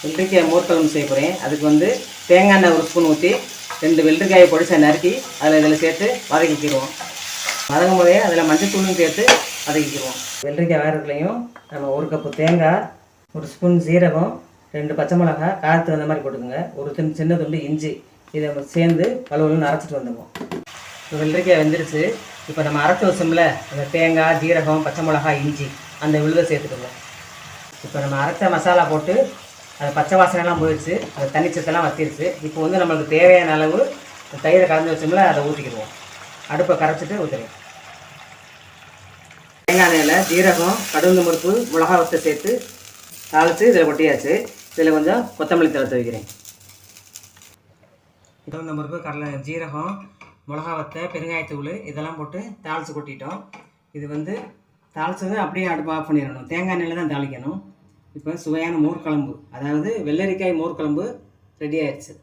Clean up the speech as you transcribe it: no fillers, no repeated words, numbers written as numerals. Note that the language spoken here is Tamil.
வெள்ளரிக்காய் மோர் குழம்பு செய்ய போகிறேன். அதுக்கு வந்து தேங்காய் எண்ணெய் 1 ஸ்பூன் ஊற்றி 2 வெள்ளரிக்காயை பொடிசை நறுக்கி இதில் சேர்த்து வதக்கிக்கிடுவோம். வதங்கும் போதே அதில் மஞ்சத்தூளும் சேர்த்து வதக்கிக்கிடுவோம். வெள்ளரிக்காய் வேகிறதுலையும் நம்ம 1 கப்பு தேங்காய், 1 ஸ்பூன் சீரகம், 2 பச்சை மிளகாய் காரத்துக்கு அந்த மாதிரி போட்டுக்கோங்க, ஒரு சின்ன துண்டு இஞ்சி, இதை சேர்ந்து வலுவலுன்னு அரைச்சிட்டு வந்துடுவோம். இப்போ வெள்ளரிக்காய் வெந்துருச்சு. இப்போ நம்ம அரைச்சி வச்சோம்ல அந்த தேங்காய், ஜீரகம், பச்சை மிளகாய், இஞ்சி அந்த விழுதை சேர்த்துக்கோங்க. இப்போ நம்ம அரைச்ச மசாலா போட்டு அது பச்சை வாசனைலாம் போயிடுச்சு, அது தண்ணி சத்தெல்லாம் வற்றிடுச்சு. இப்போ வந்து நம்மளுக்கு தேவையான அளவு தயிரை கலந்து வச்சோம்ல அதை ஊற்றிக்கிடுவோம். அடுப்பை கரைச்சிட்டு ஊற்றுறேன். தேங்காய் எண்ணெயில் ஜீரகம், கடுகு, முறுப்பு, மிளகா வத்தை சேர்த்து தாளித்து இதில் கொட்டியாச்சு. இதில் கொஞ்சம் கொத்தமல்லி தழை வைக்கிறேன். கடுகு, முறுப்பு, கடலை, ஜீரகம், மிளகா வத்தை, பெருங்காயத்தூள் இதெல்லாம் போட்டு தாளித்து கொட்டிட்டோம். இது வந்து தாளித்தது அப்படியே அடுப்பு ஆஃப் பண்ணிடணும். தேங்காய் எண்ணெயில் தான் தாளிக்கணும். இப்போ சுவையான மோர் குழம்பு, அதாவது வெள்ளரிக்காய் மோர் குழம்பு ரெடி ஆயிடுச்சு.